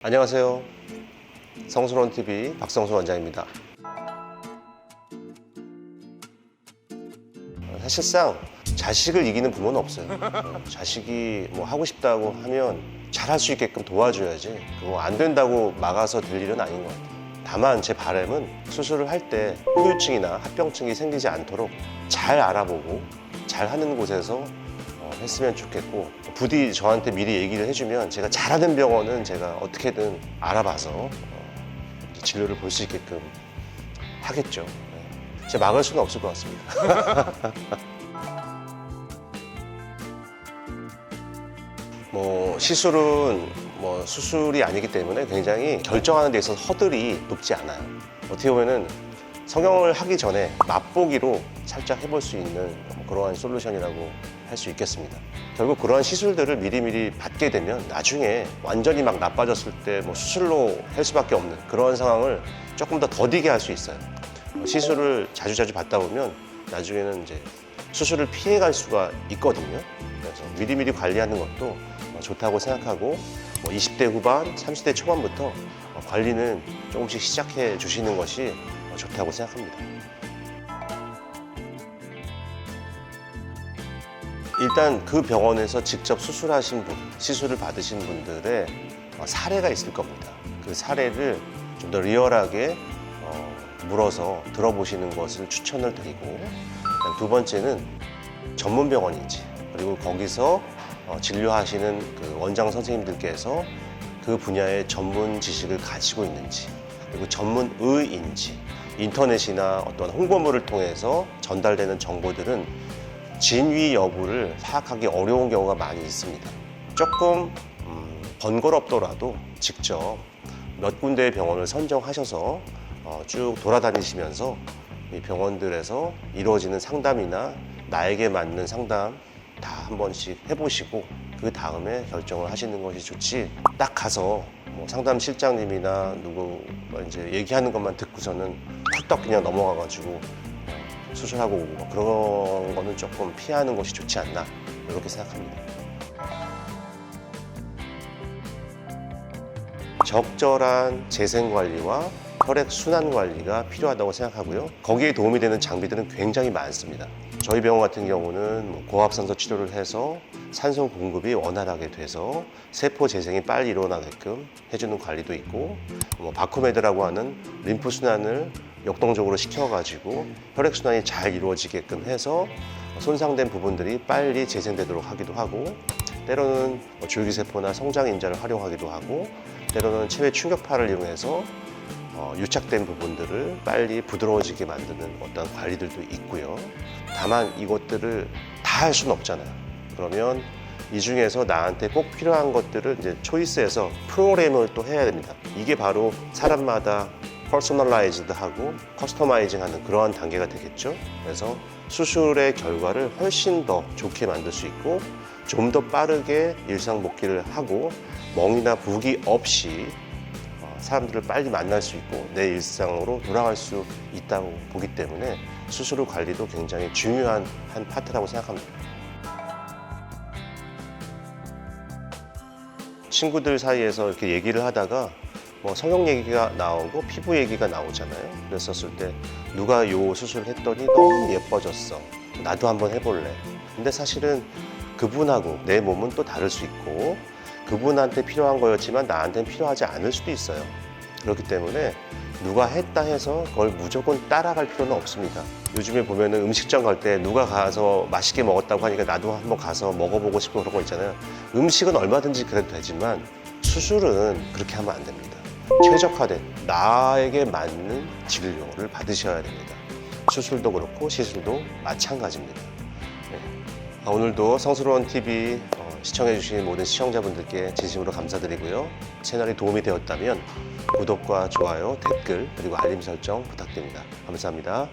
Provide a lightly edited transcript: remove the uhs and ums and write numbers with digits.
안녕하세요. 성수론TV 박성수 원장입니다. 사실상 자식을 이기는 부모는 없어요. 자식이 뭐 하고 싶다고 하면 잘할 수 있게끔 도와줘야지 그거 안 된다고 막아서 될 일은 아닌 것 같아요. 다만 제 바람은 수술을 할 때 후유증이나 합병증이 생기지 않도록 잘 알아보고 잘 하는 곳에서 했으면 좋겠고, 부디 저한테 미리 얘기를 해주면 제가 잘하는 병원은 제가 어떻게든 알아봐서 진료를 볼 수 있게끔 하겠죠. 제가 막을 수는 없을 것 같습니다. 시술은 수술이 아니기 때문에 굉장히 결정하는 데 있어서 허들이 높지 않아요. 어떻게 보면은 성형을 하기 전에 맛보기로 살짝 해볼 수 있는 그러한 솔루션이라고 할 수 있겠습니다. 결국 그러한 시술들을 미리미리 받게 되면 나중에 완전히 막 나빠졌을 때 수술로 할 수밖에 없는 그런 상황을 조금 더 더디게 할 수 있어요. 시술을 자주자주 받다 보면 나중에는 이제 수술을 피해갈 수가 있거든요. 그래서 미리미리 관리하는 것도 좋다고 생각하고 20대 후반, 30대 초반부터 관리는 조금씩 시작해 주시는 것이 좋다고 생각합니다. 일단 그 병원에서 직접 수술하신 분, 시술을 받으신 분들의 사례가 있을 겁니다. 그 사례를 좀 더 리얼하게 물어서 들어보시는 것을 추천을 드리고, 두 번째는 전문 병원인지, 그리고 거기서 진료하시는 그 원장 선생님들께서 그 분야의 전문 지식을 가지고 있는지, 그리고 전문의인지, 인터넷이나 어떤 홍보물을 통해서 전달되는 정보들은 진위 여부를 파악하기 어려운 경우가 많이 있습니다. 조금 번거롭더라도 직접 몇 군데의 병원을 선정하셔서 쭉 돌아다니시면서 이 병원들에서 이루어지는 상담이나 나에게 맞는 상담 다 한 번씩 해보시고 그 다음에 결정을 하시는 것이 좋지, 딱 가서 상담 실장님이나 누구 이제 얘기하는 것만 듣고서는 훌떡 그냥 넘어가가지고 수술하고 오고 그런 거는 조금 피하는 것이 좋지 않나, 이렇게 생각합니다. 적절한 재생관리와 혈액순환 관리가 필요하다고 생각하고요. 거기에 도움이 되는 장비들은 굉장히 많습니다. 저희 병원 같은 경우는 고압산소 치료를 해서 산소 공급이 원활하게 돼서 세포 재생이 빨리 일어나게끔 해주는 관리도 있고, 바코메드라고 하는 림프 순환을 역동적으로 시켜가지고 혈액순환이 잘 이루어지게끔 해서 손상된 부분들이 빨리 재생되도록 하기도 하고, 때로는 줄기세포나 성장인자를 활용하기도 하고, 때로는 체외 충격파를 이용해서 유착된 부분들을 빨리 부드러워지게 만드는 어떤 관리들도 있고요. 다만 이것들을 다 할 수는 없잖아요. 그러면 이 중에서 나한테 꼭 필요한 것들을 이제 초이스해서 프로그램을 또 해야 됩니다. 이게 바로 사람마다 퍼스널라이즈드하고 커스터마이징하는 그러한 단계가 되겠죠. 그래서 수술의 결과를 훨씬 더 좋게 만들 수 있고, 좀 더 빠르게 일상 복귀를 하고 멍이나 붓기 없이 사람들을 빨리 만날 수 있고 내 일상으로 돌아갈 수 있다고 보기 때문에 수술 후 관리도 굉장히 중요한 한 파트라고 생각합니다. 친구들 사이에서 이렇게 얘기를 하다가 성형 얘기가 나오고 피부 얘기가 나오잖아요. 그랬었을 때 누가 요 수술을 했더니 너무 예뻐졌어, 나도 한번 해볼래. 근데 사실은 그분하고 내 몸은 또 다를 수 있고, 그분한테 필요한 거였지만 나한테는 필요하지 않을 수도 있어요. 그렇기 때문에 누가 했다 해서 그걸 무조건 따라갈 필요는 없습니다. 요즘에 보면은 음식점 갈 때 누가 가서 맛있게 먹었다고 하니까 나도 한번 가서 먹어보고 싶고 그런 거 있잖아요. 음식은 얼마든지 그래도 되지만 수술은 그렇게 하면 안 됩니다. 최적화된 나에게 맞는 진료를 받으셔야 됩니다. 수술도 그렇고 시술도 마찬가지입니다. 오늘도 성수론TV 시청해주신 모든 시청자분들께 진심으로 감사드리고요. 채널이 도움이 되었다면 구독과 좋아요, 댓글, 그리고 알림 설정 부탁드립니다. 감사합니다.